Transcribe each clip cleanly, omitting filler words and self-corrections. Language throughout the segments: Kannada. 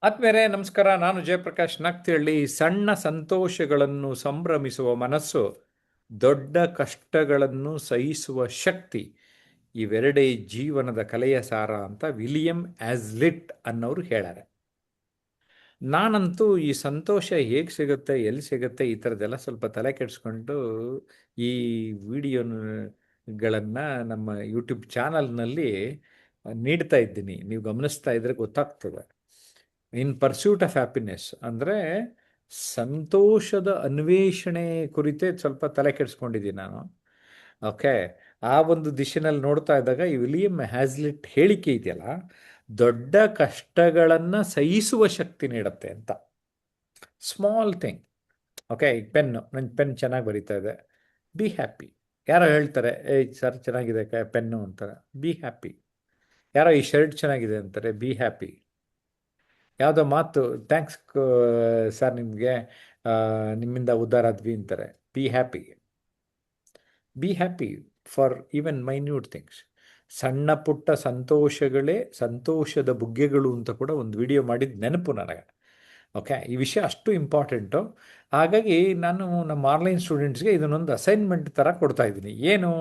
ಆತ್ಮೇರೆ ನಮಸ್ಕಾರ. ನಾನು ಜಯಪ್ರಕಾಶ್ ನಾಗ್ತಿಹಳ್ಳಿ. ಸಣ್ಣ ಸಂತೋಷಗಳನ್ನು ಸಂಭ್ರಮಿಸುವ ಮನಸ್ಸು, ದೊಡ್ಡ ಕಷ್ಟಗಳನ್ನು ಸಹಿಸುವ ಶಕ್ತಿ, ಇವೆರಡೇ ಜೀವನದ ಕಲೆಯ ಸಾರ ಅಂತ ವಿಲಿಯಂ ಆಸ್ಲಿಟ್ ಅನ್ನೋರು ಹೇಳ್ಯಾರೆ. ನಾನಂತೂ ಈ ಸಂತೋಷ ಹೇಗೆ ಸಿಗುತ್ತೆ, ಎಲ್ಲಿ ಸಿಗುತ್ತೆ, ಈ ಥರದ್ದೆಲ್ಲ ಸ್ವಲ್ಪ ತಲೆ ಕೆಡಿಸ್ಕೊಂಡು ಈ ವಿಡಿಯೋಗಳನ್ನು ನಮ್ಮ ಯೂಟ್ಯೂಬ್ ಚಾನಲ್ನಲ್ಲಿ ನೀಡ್ತಾ ಇದ್ದೀನಿ. ನೀವು ಗಮನಿಸ್ತಾ ಇದ್ರೆ ಗೊತ್ತಾಗ್ತದೆ. ಇನ್ ಪರ್ಸ್ಯೂಟ್ ಆಫ್ ಹ್ಯಾಪಿನೆಸ್ ಅಂದರೆ ಸಂತೋಷದ ಅನ್ವೇಷಣೆ ಕುರಿತೇ ಸ್ವಲ್ಪ ತಲೆ ಕೆಡಿಸ್ಕೊಂಡಿದ್ದೀನಿ ನಾನು. ಓಕೆ, ಆ ಒಂದು ದಿಶೆನಲ್ಲಿ ನೋಡ್ತಾ ಇದ್ದಾಗ ಈ ವಿಲಿಯಂ ಹ್ಯಾಸ್ಲಿಟ್ ಹೇಳಿಕೆ ಇದೆಯಲ್ಲ, ದೊಡ್ಡ ಕಷ್ಟಗಳನ್ನು ಸಹಿಸುವ ಶಕ್ತಿ ನೀಡುತ್ತೆ ಅಂತ. Small thing. ಓಕೆ, ಈಗ ಪೆನ್ನು, ನನ್ನ ಪೆನ್ ಚೆನ್ನಾಗಿ ಬರೀತಾ ಇದೆ, ಬಿ ಹ್ಯಾಪಿ. ಯಾರೋ ಹೇಳ್ತಾರೆ, ಏಯ್ ಸರ್ ಚೆನ್ನಾಗಿದೆ ಪೆನ್ನು ಅಂತಾರೆ, ಬಿ ಹ್ಯಾಪಿ. ಯಾರೋ ಈ ಶರ್ಟ್ ಚೆನ್ನಾಗಿದೆ ಅಂತಾರೆ, ಬಿ ಹ್ಯಾಪಿ. ಯಾವುದೋ ಮಾತು, ಥ್ಯಾಂಕ್ಸ್ ಸರ್, ನಿಮಗೆ ನಿಮ್ಮಿಂದ ಉದ್ಧಾರ ಆದ್ವಿ ಅಂತಾರೆ, be happy. Be happy for even minute things. ಸಣ್ಣ ಪುಟ್ಟ ಸಂತೋಷಗಳೇ ಸಂತೋಷದ ಬುಗ್ಗೆಗಳು ಅಂತ ಕೂಡ ಒಂದು ವಿಡಿಯೋ ಮಾಡಿದ ನೆನಪು ನನಗೆ. ಓಕೆ, ಈ ವಿಷಯ ಅಷ್ಟು ಇಂಪಾರ್ಟೆಂಟು. ಹಾಗಾಗಿ ನಾನು ನಮ್ಮ ಆನ್ಲೈನ್ ಸ್ಟೂಡೆಂಟ್ಸ್ಗೆ ಇದನ್ನೊಂದು ಅಸೈನ್ಮೆಂಟ್ ಥರ ಕೊಡ್ತಾ ಇದ್ದೀನಿ. ಏನು,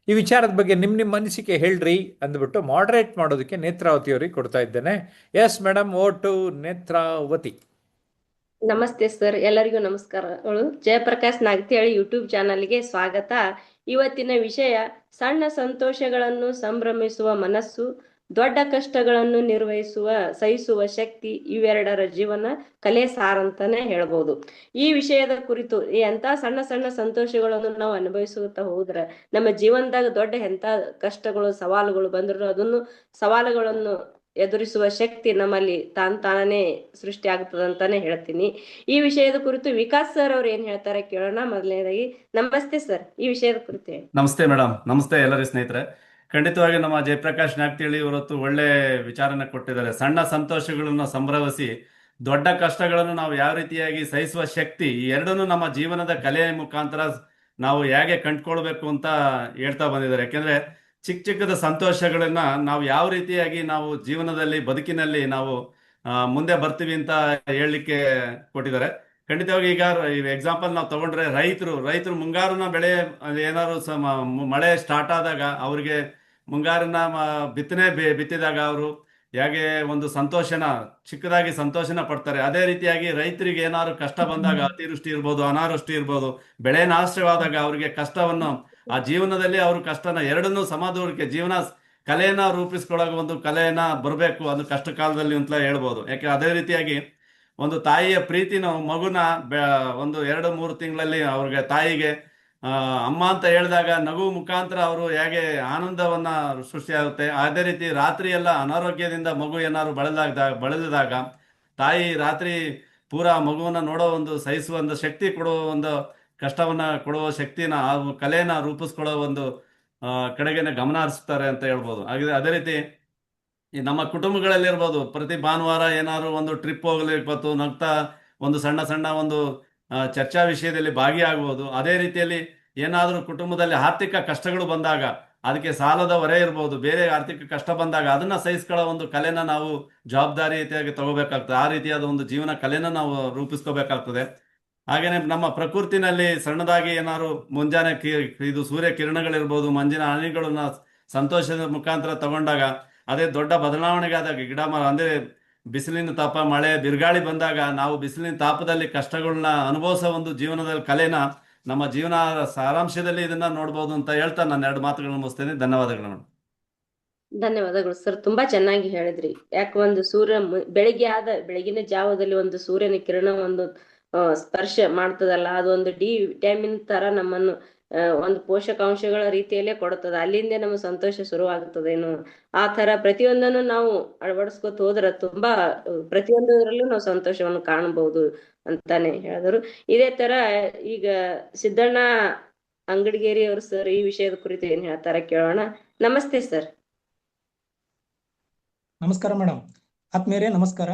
ಈ ವಿಚಾರದ ಬಗ್ಗೆ ನಿಮ್ಮ ಅನಿಸಿಕೆ ಹೇಳ್ರಿ ಅಂದ್ಬಿಟ್ಟು ಮಾಡ್ರೇಟ್ ಮಾಡೋದಕ್ಕೆ ನೇತ್ರಾವತಿ ಅವರಿಗೆ ಕೊಡ್ತಾ ಇದ್ದೇನೆ. Yes madam, over to Netravati. ನಮಸ್ತೆ ಸರ್, ಎಲ್ಲರಿಗೂ ನಮಸ್ಕಾರಗಳು. ಜಯಪ್ರಕಾಶ್ ನಾಗ್ತಿಹಳ್ಳಿ ಯೂಟ್ಯೂಬ್ ಚಾನಲ್ಗೆ ಸ್ವಾಗತ. ಇವತ್ತಿನ ವಿಷಯ ಸಣ್ಣ ಸಂತೋಷಗಳನ್ನು ಸಂಭ್ರಮಿಸುವ ಮನಸ್ಸು, ದೊಡ್ಡ ಕಷ್ಟಗಳನ್ನು ಸಹಿಸುವ ಶಕ್ತಿ, ಇವೆರಡರ ಜೀವನ ಕಲೆ ಸಾರ್ ಅಂತಾನೆ ಹೇಳ್ಬೋದು. ಈ ವಿಷಯದ ಕುರಿತು ಎಂತ ಸಣ್ಣ ಸಣ್ಣ ಸಂತೋಷಗಳನ್ನು ನಾವು ಅನುಭವಿಸುತ್ತಾ ಹೋದ್ರೆ ನಮ್ಮ ಜೀವನದಾಗ ದೊಡ್ಡ ಎಂತ ಕಷ್ಟಗಳು ಸವಾಲುಗಳು ಬಂದ್ರು ಅದನ್ನು ಸವಾಲುಗಳನ್ನು ಎದುರಿಸುವ ಶಕ್ತಿ ನಮ್ಮಲ್ಲಿ ತಾನೇ ಸೃಷ್ಟಿ ಆಗ್ತದ ಅಂತಾನೆ ಹೇಳ್ತೀನಿ. ಈ ವಿಷಯದ ಕುರಿತು ವಿಕಾಸ್ ಸರ್ ಅವ್ರು ಏನ್ ಹೇಳ್ತಾರೆ ಕೇಳೋಣ. ಮೊದಲನೇದಾಗಿ ನಮಸ್ತೆ ಸರ್, ಈ ವಿಷಯದ ಕುರಿತು ಹೇಳಿ. ನಮಸ್ತೆ ಮೇಡಮ್. ನಮಸ್ತೆ ಎಲ್ಲರಿಗೂ ಸ್ನೇಹಿತರೆ. ಖಂಡಿತವಾಗಿ ನಮ್ಮ ಜಯಪ್ರಕಾಶ್ ನಾಗ್ತಿಹಳ್ಳಿ ಇವತ್ತು ಒಳ್ಳೆ ವಿಚಾರನ ಕೊಟ್ಟಿದ್ದಾರೆ. ಸಣ್ಣ ಸಂತೋಷಗಳನ್ನು ಸಂಭ್ರಮಿಸಿ ದೊಡ್ಡ ಕಷ್ಟಗಳನ್ನು ನಾವು ಯಾವ ರೀತಿಯಾಗಿ ಸಹಿಸುವ ಶಕ್ತಿ, ಈ ಎರಡನ್ನೂ ನಮ್ಮ ಜೀವನದ ಕಲೆಯ ಮುಖಾಂತರ ನಾವು ಹೇಗೆ ಕಂಡುಕೊಳ್ಬೇಕು ಅಂತ ಹೇಳ್ತಾ ಬಂದಿದ್ದಾರೆ. ಯಾಕೆಂದ್ರೆ ಚಿಕ್ಕ ಚಿಕ್ಕದ ಸಂತೋಷಗಳನ್ನ ನಾವು ಯಾವ ರೀತಿಯಾಗಿ ನಾವು ಜೀವನದಲ್ಲಿ ಬದುಕಿನಲ್ಲಿ ನಾವು ಮುಂದೆ ಬರ್ತೀವಿ ಅಂತ ಹೇಳಲಿಕ್ಕೆ ಕೊಟ್ಟಿದ್ದಾರೆ. ಖಂಡಿತವಾಗಿ ಈಗ ಎಕ್ಸಾಂಪಲ್ ನಾವು ತಗೊಂಡ್ರೆ ರೈತರು ಮುಂಗಾರಿನ ಬೆಳೆ ಏನಾದ್ರು ಮಳೆ ಸ್ಟಾರ್ಟ್ ಆದಾಗ ಅವ್ರಿಗೆ ಮುಂಗಾರಿನ ಬಿತ್ತಿದಾಗ ಅವರು ಹೇಗೆ ಒಂದು ಚಿಕ್ಕದಾಗಿ ಸಂತೋಷನ ಪಡ್ತಾರೆ. ಅದೇ ರೀತಿಯಾಗಿ ರೈತರಿಗೆ ಏನಾದ್ರು ಕಷ್ಟ ಬಂದಾಗ, ಅತಿವೃಷ್ಟಿ ಇರ್ಬೋದು, ಅನಾವೃಷ್ಟಿ ಇರ್ಬೋದು, ಬೆಳೆ ನಾಶವಾದಾಗ ಅವರಿಗೆ ಕಷ್ಟವನ್ನು, ಆ ಜೀವನದಲ್ಲಿ ಅವ್ರ ಕಷ್ಟನ ಎರಡನ್ನೂ ಸಮಾದೂರಕ್ಕೆ ಜೀವನ ಕಲೆಯನ್ನ ರೂಪಿಸ್ಕೊಳ್ಳೋ ಒಂದು ಕಲೆಯನ್ನ ಬರಬೇಕು ಅದು ಕಷ್ಟ ಕಾಲದಲ್ಲಿ ಅಂತ ಹೇಳ್ಬೋದು. ಯಾಕೆ ಅದೇ ರೀತಿಯಾಗಿ ಒಂದು ತಾಯಿಯ ಪ್ರೀತಿನ ಮಗುನ ಒಂದು 2-3 ತಿಂಗಳಲ್ಲಿ ಅವ್ರಿಗೆ ತಾಯಿಗೆ ಅಮ್ಮ ಅಂತ ಹೇಳಿದಾಗ ನಗು ಮುಖಾಂತರ ಅವರು ಹೇಗೆ ಆನಂದವನ್ನ ಸೃಷ್ಟಿಯಾಗುತ್ತೆ. ಅದೇ ರೀತಿ ರಾತ್ರಿ ಎಲ್ಲ ಅನಾರೋಗ್ಯದಿಂದ ಮಗು ಏನಾದ್ರು ಬಳಲಿದಾಗ ತಾಯಿ ರಾತ್ರಿ ಪೂರಾ ಮಗುವನ್ನ ನೋಡೋ ಒಂದು ಸಹಿಸುವ ಒಂದು ಶಕ್ತಿ ಕೊಡುವ ಒಂದು ಕಷ್ಟವನ್ನ ಕೊಡುವ ಶಕ್ತಿನ ಆ ಕಲೆಯನ್ನ ರೂಪಿಸ್ಕೊಳ್ಳೋ ಒಂದು ಕಡೆಗೇನೆ ಗಮನ ಹರಿಸ್ತಾರೆ ಅಂತ ಹೇಳ್ಬೋದು. ಹಾಗೆ ಅದೇ ರೀತಿ ಈ ನಮ್ಮ ಕುಟುಂಬಗಳಲ್ಲಿರ್ಬೋದು, ಪ್ರತಿ ಭಾನುವಾರ ಏನಾದ್ರು ಒಂದು ಟ್ರಿಪ್ ಹೋಗ್ಲಿಕ್ಕೆ ನಗ್ತಾ ಒಂದು ಸಣ್ಣ ಸಣ್ಣ ಒಂದು ಚರ್ಚಾ ವಿಷಯದಲ್ಲಿ ಭಾಗಿಯಾಗಬಹುದು. ಅದೇ ರೀತಿಯಲ್ಲಿ ಏನಾದರೂ ಕುಟುಂಬದಲ್ಲಿ ಆರ್ಥಿಕ ಕಷ್ಟಗಳು ಬಂದಾಗ, ಅದಕ್ಕೆ ಸಾಲದ ಹೊರೆ ಇರ್ಬೋದು, ಬೇರೆ ಆರ್ಥಿಕ ಕಷ್ಟ ಬಂದಾಗ ಅದನ್ನ ಸಹಿಸ್ಕೊಳ್ಳೋ ಒಂದು ಕಲೆನ ನಾವು ಜವಾಬ್ದಾರಿಯಾಗಿ ತಗೋಬೇಕಾಗ್ತದೆ. ಆ ರೀತಿಯಾದ ಒಂದು ಜೀವನ ಕಲೆನ ನಾವು ರೂಪಿಸ್ಕೋಬೇಕಾಗ್ತದೆ. ಹಾಗೇನೆ ನಮ್ಮ ಪ್ರಕೃತಿನಲ್ಲಿ ಸಣ್ಣದಾಗಿ ಏನಾದ್ರು ಮುಂಜಾನೆ ಇದು ಸೂರ್ಯ ಕಿರಣಗಳಿರ್ಬೋದು, ಮಂಜಿನ ಹನಿಗಳನ್ನ ಸಂತೋಷದ ಮುಖಾಂತರ ತಗೊಂಡಾಗ ಅದೇ ದೊಡ್ಡ ಬದಲಾವಣೆಗಾದಾಗ ಗಿಡ ಮರ ಅಂದ್ರೆ ಬಿಸಿಲಿನ ತಾಪ, ಮಳೆ, ಬಿರುಗಾಳಿ ಬಂದಾಗ ನಾವು ಬಿಸಿಲಿನ ತಾಪದಲ್ಲಿ ಕಷ್ಟಗಳನ್ನ ಅನುಭವಿಸೋ ಒಂದು ಜೀವನದಲ್ಲಿ ಕಲೆನ ನಮ್ಮ ಜೀವನ ಸಾರಾಂಶದಲ್ಲಿ ಇದನ್ನ ನೋಡ್ಬೋದು ಅಂತ ಹೇಳ್ತಾ ನಾನು 2 ಮಾತುಗಳನ್ನು ಮುಗಿಸ್ತೇನೆ. ಧನ್ಯವಾದಗಳು. ಧನ್ಯವಾದಗಳು ಸರ್, ತುಂಬಾ ಚೆನ್ನಾಗಿ ಹೇಳಿದ್ರಿ. ಯಾಕೆ ಒಂದು ಬೆಳಗಿನ ಜಾವದಲ್ಲಿ ಒಂದು ಸೂರ್ಯನ ಕಿರಣ ಒಂದು ಸ್ಪರ್ಶ ಮಾಡ್ತದಲ್ಲ, ಅದೊಂದು ವಿಟಮಿನ್ ತರ ನಮ್ಮನ್ನು ಒಂದು ಪೋಷಕಾಂಶಗಳ ರೀತಿಯಲ್ಲೇ ಕೊಡುತ್ತದೆ. ಅಲ್ಲಿಂದ ನಮ್ಮ ಸಂತೋಷ ಶುರುವಾಗುತ್ತದೇನು. ಆ ತರ ಪ್ರತಿಯೊಂದನ್ನು ನಾವು ಅಳವಡಿಸ್ಕೊತ ಹೋದ್ರೆ ತುಂಬಾ ಪ್ರತಿಯೊಂದರಲ್ಲೂ ನಾವು ಸಂತೋಷವನ್ನು ಕಾಣಬಹುದು ಅಂತಾನೆ ಹೇಳಿದ್ರು. ಇದೇ ತರ ಈಗ ಸಿದ್ದಣ್ಣ ಅಂಗಡಿಗೇರಿ ಅವರು ಸರ್ ಈ ವಿಷಯದ ಕುರಿತು ಏನ್ ಹೇಳ್ತಾರೆ ಕೇಳೋಣ. ನಮಸ್ತೆ ಸರ್. ನಮಸ್ಕಾರ ಮೇಡಮ್. ಆತ್ಮೇರೆ ನಮಸ್ಕಾರ.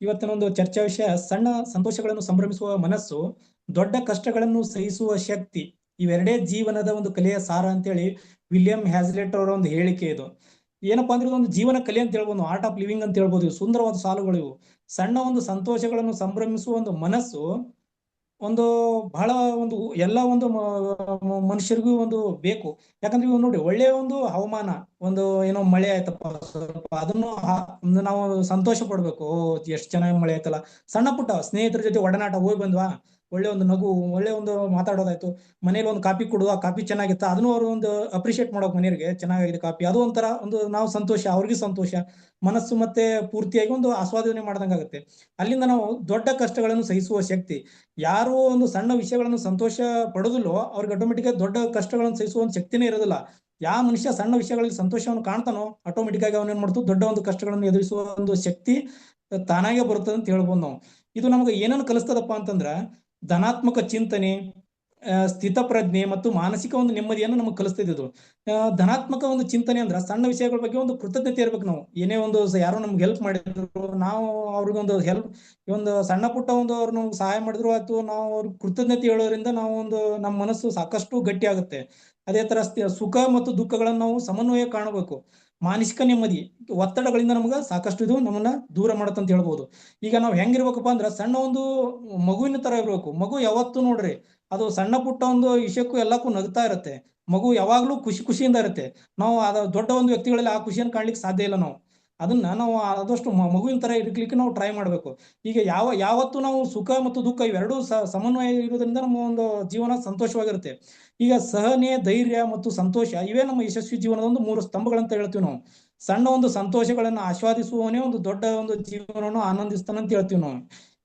ಇವತ್ತಿನ ಒಂದು ಚರ್ಚಾ ವಿಷಯ ಸಣ್ಣ ಸಂತೋಷಗಳನ್ನು ಸಂಭ್ರಮಿಸುವ ಮನಸ್ಸು, ದೊಡ್ಡ ಕಷ್ಟಗಳನ್ನು ಸಹಿಸುವ ಶಕ್ತಿ, ಇವೆರಡೇ ಜೀವನದ ಒಂದು ಕಲೆಯ ಸಾರ ಅಂತೇಳಿ ವಿಲಿಯಂ ಹ್ಯಾಸ್ಲೆಟ್ ಅವರ ಒಂದು ಹೇಳಿಕೆ ಇದು. ಏನಪ್ಪಾ ಅಂದ್ರೆ ಇದೊಂದು ಜೀವನ ಕಲೆ ಅಂತ ಹೇಳ್ಬೋದು, ಆರ್ಟ್ ಆಫ್ ಲಿವಿಂಗ್ ಅಂತ ಹೇಳ್ಬೋದು. ಇವು ಸುಂದರವಾದ ಸಾಲುಗಳು ಇವು. ಸಣ್ಣ ಒಂದು ಸಂತೋಷಗಳನ್ನು ಸಂಭ್ರಮಿಸುವ ಒಂದು ಮನಸ್ಸು ಒಂದು ಬಹಳ ಒಂದು ಎಲ್ಲ ಒಂದು ಮನುಷ್ಯರಿಗೂ ಒಂದು ಬೇಕು. ಯಾಕಂದ್ರೆ ಇವು ನೋಡಿ, ಒಳ್ಳೆಯ ಒಂದು ಹವಾಮಾನ, ಒಂದು ಏನೋ ಮಳೆ ಆಯ್ತಪ್ಪ ಸ್ವಲ್ಪ, ಅದನ್ನು ಒಂದು ನಾವು ಸಂತೋಷ ಪಡ್ಬೇಕು. ಓ, ಎಷ್ಟು ಚೆನ್ನಾಗಿ ಮಳೆ ಆಯ್ತಲ್ಲ. ಸಣ್ಣ ಪುಟ್ಟ ಸ್ನೇಹಿತರ ಜೊತೆ ಒಡನಾಟ, ಹೋಗಿ ಬಂದ್ವಾ, ಒಳ್ಳೆ ಒಂದು ನಗು, ಒಳ್ಳೆ ಒಂದು ಮಾತಾಡೋದಾಯ್ತು, ಮನೇಲಿ ಒಂದು ಕಾಪಿ ಕೊಡುವ, ಕಾಪಿ ಚೆನ್ನಾಗಿತ್ತ, ಅದನ್ನು ಅವರು ಒಂದು ಅಪ್ರಿಶಿಯೇಟ್ ಮಾಡೋಕೆ ಮನೆಯವರಿಗೆ, ಚೆನ್ನಾಗಿದೆ ಕಾಪಿ, ಅದು ಒಂಥರ ಒಂದು ನಾವು ಸಂತೋಷ, ಅವ್ರಿಗೆ ಸಂತೋಷ, ಮನಸ್ಸು ಮತ್ತೆ ಪೂರ್ತಿಯಾಗಿ ಒಂದು ಆಸ್ವಾದನೆ ಮಾಡ್ದಂಗಾಗುತ್ತೆ. ಅಲ್ಲಿಂದ ನಾವು ದೊಡ್ಡ ಕಷ್ಟಗಳನ್ನು ಸಹಿಸುವ ಶಕ್ತಿ, ಯಾರು ಒಂದು ಸಣ್ಣ ವಿಷಯಗಳನ್ನು ಸಂತೋಷ ಪಡೋದಿಲ್ಲೋ ಅವ್ರಿಗೆ ಆಟೋಮೆಟಿಕ್ ಆಗಿ ದೊಡ್ಡ ಕಷ್ಟಗಳನ್ನು ಸಹಿಸುವ ಒಂದು ಶಕ್ತಿನೇ ಇರೋದಿಲ್ಲ. ಯಾವ ಮನುಷ್ಯ ಸಣ್ಣ ವಿಷಯಗಳಲ್ಲಿ ಸಂತೋಷವನ್ನು ಕಾಣ್ತಾನೋ ಆಟೋಮೆಟಿಕ್ ಆಗಿ ಅವನೇನ್ ಮಾಡ್ತು, ದೊಡ್ಡ ಒಂದು ಕಷ್ಟಗಳನ್ನು ಎದುರಿಸುವ ಒಂದು ಶಕ್ತಿ ತಾನಾಗೆ ಬರುತ್ತದೆ ಅಂತ ಹೇಳ್ಬೋದು ನಾವು. ಇದು ನಮಗೆ ಏನನ್ನು ಕಲಿಸ್ತದಪ್ಪ ಅಂತಂದ್ರ, ಧನಾತ್ಮಕ ಚಿಂತನೆ, ಸ್ಥಿತಪ್ರಜ್ಞೆ ಮತ್ತು ಮಾನಸಿಕ ಒಂದು ನೆಮ್ಮದಿಯನ್ನು ನಮಗೆ ಕಲಿಸ್ತಿದ್ದು ಇದು. ಧನಾತ್ಮಕ ಒಂದು ಚಿಂತನೆ ಅಂದ್ರ ಸಣ್ಣ ವಿಷಯಗಳ ಬಗ್ಗೆ ಒಂದು ಕೃತಜ್ಞತೆ ಇರ್ಬೇಕು ನಾವು. ಏನೇ ಒಂದು ಯಾರೋ ನಮ್ಗೆ ಹೆಲ್ಪ್ ಮಾಡಿದ್ರು, ನಾವು ಅವ್ರಿಗೊಂದು ಹೆಲ್ಪ್, ಒಂದು ಸಣ್ಣ ಪುಟ್ಟ ಒಂದು ಅವ್ರು ನಮ್ಗೆ ಸಹಾಯ ಮಾಡಿದ್ರು ಆಯ್ತು, ನಾವು ಅವ್ರಿಗೆ ಕೃತಜ್ಞತೆ ಹೇಳೋದ್ರಿಂದ ನಾವು ಒಂದು ನಮ್ಮ ಮನಸ್ಸು ಸಾಕಷ್ಟು ಗಟ್ಟಿ ಆಗುತ್ತೆ. ಅದೇ ತರ ಸುಖ ಮತ್ತು ದುಃಖಗಳನ್ನು ನಾವು ಸಮನ್ವಯ ಕಾಣಬೇಕು. ಮಾನಸಿಕ ನೆಮ್ಮದಿ, ಒತ್ತಡಗಳಿಂದ ನಮ್ಗೆ ಸಾಕಷ್ಟು ಇದು ನಮ್ಮನ್ನ ದೂರ ಮಾಡತ್ತಂತ ಹೇಳ್ಬೋದು. ಈಗ ನಾವು ಹೆಂಗಿರ್ಬೇಕಪ್ಪ ಅಂದ್ರ, ಸಣ್ಣ ಒಂದು ಮಗುವಿನ ತರ ಇರ್ಬೇಕು. ಮಗು ಯಾವತ್ತು ನೋಡ್ರಿ, ಅದು ಸಣ್ಣ ಪುಟ್ಟ ಒಂದು ವಿಷಯಕ್ಕೂ ಎಲ್ಲಕ್ಕೂ ನಗ್ತಾ ಇರುತ್ತೆ. ಮಗು ಯಾವಾಗ್ಲೂ ಖುಷಿಯಿಂದ ಇರುತ್ತೆ. ನಾವು ದೊಡ್ಡ ಒಂದು ವ್ಯಕ್ತಿಗಳಲ್ಲಿ ಆ ಖುಷಿಯನ್ನು ಕಾಣ್ಲಿಕ್ಕೆ ಸಾಧ್ಯ ಇಲ್ಲ. ಅದನ್ನ ನಾವು ಆದಷ್ಟು ಮಗುವಿನ ತರ ಇರ್ಲಿಕ್ಕೆ ನಾವು ಟ್ರೈ ಮಾಡ್ಬೇಕು. ಈಗ ಯಾವತ್ತು ನಾವು ಸುಖ ಮತ್ತು ದುಃಖ ಇವೆರಡೂ ಸಮನ್ವಯ ಇರೋದ್ರಿಂದ ನಮ್ಮ ಒಂದು ಜೀವನ ಸಂತೋಷವಾಗಿರುತ್ತೆ. ಈಗ ಸಹನೆ, ಧೈರ್ಯ ಮತ್ತು ಸಂತೋಷ ಇವೇ ನಮ್ಮ ಯಶಸ್ವಿ ಜೀವನದ ಒಂದು 3 ಸ್ತಂಭಗಳಂತ ಹೇಳ್ತೀವಿ ನಾವು. ಸಣ್ಣ ಒಂದು ಸಂತೋಷಗಳನ್ನ ಆಸ್ವಾದಿಸುವವನೇ ಒಂದು ದೊಡ್ಡ ಒಂದು ಜೀವನವನ್ನು ಆನಂದಿಸ್ತಾನಂತ ಹೇಳ್ತೀವಿ ನಾವು.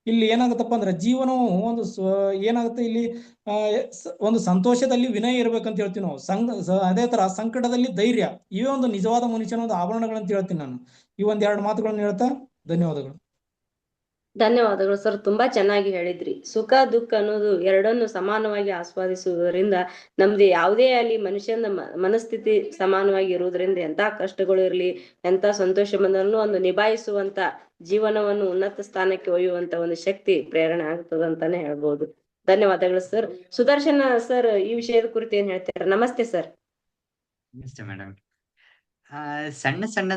ಇಲ್ಲಿ ಏನಾಗುತ್ತಪ್ಪ ಅಂದ್ರೆ, ಜೀವನವು ಒಂದು ಏನಾಗುತ್ತೆ ಇಲ್ಲಿ, ಒಂದು ಸಂತೋಷದಲ್ಲಿ ವಿನಯ ಇರ್ಬೇಕಂತ ಹೇಳ್ತೀವಿ ನಾವು. ಅದೇ ತರ ಸಂಕಟದಲ್ಲಿ ಧೈರ್ಯ, ಇವೇ ಒಂದು ನಿಜವಾದ ಮನುಷ್ಯನ ಒಂದು ಆಭರಣಗಳಂತ ಹೇಳ್ತೀನಿ ನಾನು. ಈ ಒಂದೆರಡು ಮಾತುಗಳನ್ನು ಹೇಳ್ತಾ ಧನ್ಯವಾದಗಳು. ಧನ್ಯವಾದಗಳು ಸರ್, ತುಂಬಾ ಚೆನ್ನಾಗಿ ಹೇಳಿದ್ರಿ. ಸುಖ ದುಃಖ ಅನ್ನೋದು ಎರಡನ್ನು ಸಮಾನವಾಗಿ ಆಸ್ವಾದಿಸುವುದರಿಂದ ನಮ್ದು ಯಾವುದೇ ಅಲ್ಲಿ ಮನುಷ್ಯನ ಮನಸ್ಥಿತಿ ಸಮಾನವಾಗಿ ಇರುವುದರಿಂದ ಎಂತ ಕಷ್ಟಗಳು ಇರಲಿ, ಎಂತ ಸಂತೋಷ ಬಂದನ್ನು ಒಂದು ನಿಭಾಯಿಸುವಂತ, ಜೀವನವನ್ನು ಉನ್ನತ ಸ್ಥಾನಕ್ಕೆ ಒಯ್ಯುವಂತ ಒಂದು ಶಕ್ತಿ ಪ್ರೇರಣೆ ಆಗ್ತದಂತಾನೆ ಹೇಳ್ಬೋದು. ಧನ್ಯವಾದಗಳು ಸರ್. ಸುದರ್ಶನ ಸರ್, ಈ ವಿಷಯದ ಕುರಿತು ಏನ್ ಹೇಳ್ತಾರೆ? ನಮಸ್ತೆ ಸರ್. ನಮಸ್ತೆ ಮೇಡಮ್. ಸಣ್ಣ ಸಣ್ಣ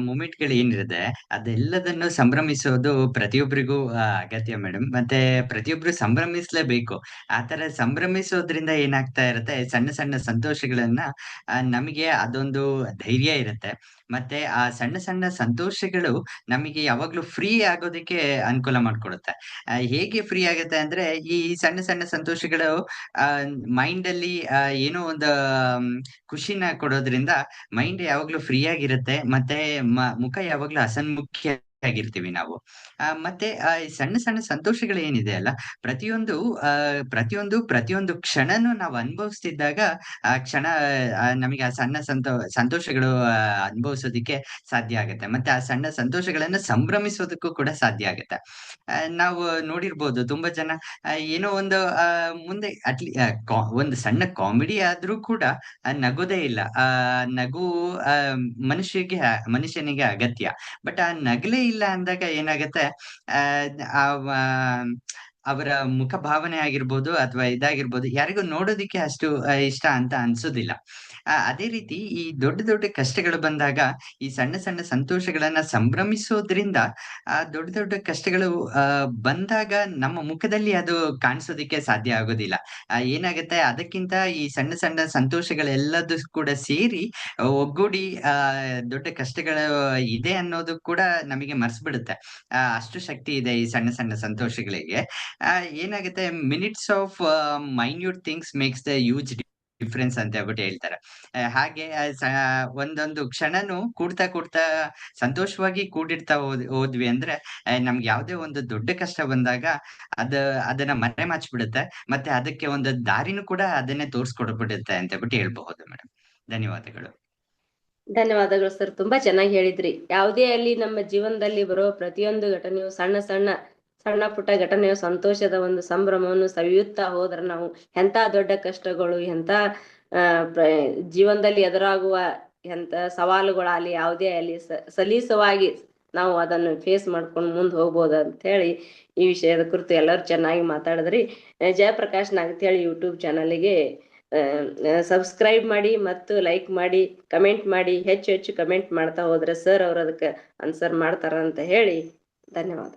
ಮೂಮೆಂಟ್ಗಳು ಏನಿರುತ್ತೆ ಅದೆಲ್ಲದನ್ನು ಸಂಭ್ರಮಿಸೋದು ಪ್ರತಿಯೊಬ್ಬರಿಗೂ ಅಗತ್ಯ ಮೇಡಮ್. ಮತ್ತೆ ಪ್ರತಿಯೊಬ್ರು ಸಂಭ್ರಮಿಸ್ಲೇಬೇಕು. ಆತರ ಸಂಭ್ರಮಿಸೋದ್ರಿಂದ ಏನಾಗ್ತಾ ಇರುತ್ತೆ, ಸಣ್ಣ ಸಣ್ಣ ಸಂತೋಷಗಳನ್ನ ನಮಗೆ ಅದೊಂದು ಧೈರ್ಯ ಇರುತ್ತೆ. ಮತ್ತೆ ಆ ಸಣ್ಣ ಸಣ್ಣ ಸಂತೋಷಗಳು ನಮಗೆ ಯಾವಾಗ್ಲೂ ಫ್ರೀ ಆಗೋದಕ್ಕೆ ಅನುಕೂಲ ಮಾಡ್ಕೊಡುತ್ತೆ. ಹೇಗೆ ಫ್ರೀ ಆಗುತ್ತೆ ಅಂದ್ರೆ, ಈ ಸಣ್ಣ ಸಣ್ಣ ಸಂತೋಷಗಳು ಮೈಂಡ್ ಅಲ್ಲಿ ಏನೋ ಒಂದು ಖುಷಿನ ಕೊಡೋದ್ರಿಂದ ಮೈಂಡ್ ಯಾವಾಗ್ಲೂ ಫ್ರೀ ಆಗಿರುತ್ತೆ. ಮತ್ತೆ ಮುಖ ಯಾವಾಗ್ಲೂ ಹಸನ್ಮುಖಿ ಆಗಿರ್ತೀವಿ ನಾವು. ಮತ್ತೆ ಈ ಸಣ್ಣ ಸಣ್ಣ ಸಂತೋಷಗಳು ಏನಿದೆ ಅಲ್ಲ, ಪ್ರತಿಯೊಂದು ಕ್ಷಣನೂ ನಾವು ಅನುಭವಿಸ್ತಿದ್ದಾಗ ಆ ಕ್ಷಣ ನಮಗೆ ಆ ಸಣ್ಣ ಸಂತೋಷಗಳು ಅನುಭವಿಸೋದಿಕ್ಕೆ ಸಾಧ್ಯ ಆಗುತ್ತೆ. ಮತ್ತೆ ಆ ಸಣ್ಣ ಸಂತೋಷಗಳನ್ನ ಸಂಭ್ರಮಿಸೋದಕ್ಕೂ ಕೂಡ ಸಾಧ್ಯ ಆಗುತ್ತೆ. ನಾವು ನೋಡಿರ್ಬೋದು, ತುಂಬಾ ಜನ ಏನೋ ಒಂದು ಮುಂದೆ ಒಂದು ಸಣ್ಣ ಕಾಮಿಡಿ ಆದ್ರೂ ಕೂಡ ನಗೋದೇ ಇಲ್ಲ. ನಗು ಮನುಷ್ಯನಿಗೆ ಅಗತ್ಯ. ಬಟ್ ಆ ನಗಲೇ ಇಲ್ಲ ಅಂದಾಗ ಏನಾಗತ್ತೆ, ಅವರ ಮುಖ ಭಾವನೆ ಆಗಿರ್ಬೋದು ಅಥವಾ ಇದಾಗಿರ್ಬೋದು, ಯಾರಿಗೂ ನೋಡೋದಿಕ್ಕೆ ಅಷ್ಟು ಇಷ್ಟ ಅಂತ ಅನ್ಸೋದಿಲ್ಲ. ಅದೇ ರೀತಿ ಈ ದೊಡ್ಡ ದೊಡ್ಡ ಕಷ್ಟಗಳು ಬಂದಾಗ ಈ ಸಣ್ಣ ಸಣ್ಣ ಸಂತೋಷಗಳನ್ನ ಸಂಭ್ರಮಿಸೋದ್ರಿಂದ ಆ ದೊಡ್ಡ ದೊಡ್ಡ ಕಷ್ಟಗಳು ಬಂದಾಗ ನಮ್ಮ ಮುಖದಲ್ಲಿ ಅದು ಕಾಣಿಸೋದಿಕ್ಕೆ ಸಾಧ್ಯ ಆಗೋದಿಲ್ಲ. ಏನಾಗುತ್ತೆ, ಅದಕ್ಕಿಂತ ಈ ಸಣ್ಣ ಸಣ್ಣ ಸಂತೋಷಗಳೆಲ್ಲದೂ ಕೂಡ ಸೇರಿ ಒಗ್ಗೂಡಿ ದೊಡ್ಡ ಕಷ್ಟಗಳು ಇದೆ ಅನ್ನೋದು ಕೂಡ ನಮಗೆ ಮರ್ಸ್ಬಿಡುತ್ತೆ. ಅಷ್ಟು ಶಕ್ತಿ ಇದೆ ಈ ಸಣ್ಣ ಸಣ್ಣ ಸಂತೋಷಗಳಿಗೆ. ಏನಾಗುತ್ತೆ, minutes of minute things makes the huge difference ಅಂತ ಹೇಳ್ಬಿಟ್ಟು ಹೇಳ್ತಾರೆ. ಹಾಗೆ ಒಂದೊಂದು ಕ್ಷಣನು ಕೂಡ್ತಾ ಸಂತೋಷವಾಗಿ ಕೂಡಿಡ್ತಾ ಹೋದ್ವಿ ಅಂದ್ರೆ ನಮ್ಗೆ ಯಾವ್ದೇ ಒಂದು ದೊಡ್ಡ ಕಷ್ಟ ಬಂದಾಗ ಅದನ್ನ ಮರೆಮಾಚ್ಬಿಡುತ್ತೆ. ಮತ್ತೆ ಅದಕ್ಕೆ ಒಂದು ದಾರಿನೂ ಕೂಡ ಅದನ್ನೇ ತೋರ್ಸ್ಕೊಡ್ಬಿಡುತ್ತೆ ಅಂತ ಹೇಳ್ಬಿಟ್ಟು ಹೇಳ್ಬಹುದು ಮೇಡಮ್. ಧನ್ಯವಾದಗಳು. ಧನ್ಯವಾದಗಳು ಸರ್, ತುಂಬಾ ಚೆನ್ನಾಗಿ ಹೇಳಿದ್ರಿ. ಯಾವುದೇ ಅಲ್ಲಿ ನಮ್ಮ ಜೀವನದಲ್ಲಿ ಬರೋ ಪ್ರತಿಯೊಂದು ಘಟನೆಯು ಸಣ್ಣ ಪುಟ್ಟ ಘಟನೆಯು ಸಂತೋಷದ ಒಂದು ಸಂಭ್ರಮವನ್ನು ಸವಿಯುತ್ತಾ ಹೋದ್ರೆ ನಾವು ಎಂತ ದೊಡ್ಡ ಕಷ್ಟಗಳು, ಎಂತ ಜೀವನದಲ್ಲಿ ಎದುರಾಗುವ ಎಂತ ಸವಾಲುಗಳಾಗಲಿ ಯಾವುದೇ ಅಲ್ಲಿ ಸಲೀಸವಾಗಿ ನಾವು ಅದನ್ನು ಫೇಸ್ ಮಾಡ್ಕೊಂಡು ಮುಂದೆ ಹೋಗ್ಬೋದು ಅಂತ ಹೇಳಿ ಈ ವಿಷಯದ ಕುರಿತು ಎಲ್ಲರೂ ಚೆನ್ನಾಗಿ ಮಾತಾಡಿದ್ರಿ. ಜಯಪ್ರಕಾಶ್ ನಾಗತಿಹಳ್ಳಿ ಯೂಟ್ಯೂಬ್ ಚಾನಲ್ಗೆ ಸಬ್ಸ್ಕ್ರೈಬ್ ಮಾಡಿ ಮತ್ತು ಲೈಕ್ ಮಾಡಿ, ಕಮೆಂಟ್ ಮಾಡಿ. ಹೆಚ್ಚು ಹೆಚ್ಚು ಕಮೆಂಟ್ ಮಾಡ್ತಾ ಹೋದ್ರೆ ಸರ್ ಅವ್ರು ಅದಕ್ಕೆ ಆನ್ಸರ್ ಮಾಡ್ತಾರ ಅಂತ ಹೇಳಿ ಧನ್ಯವಾದ.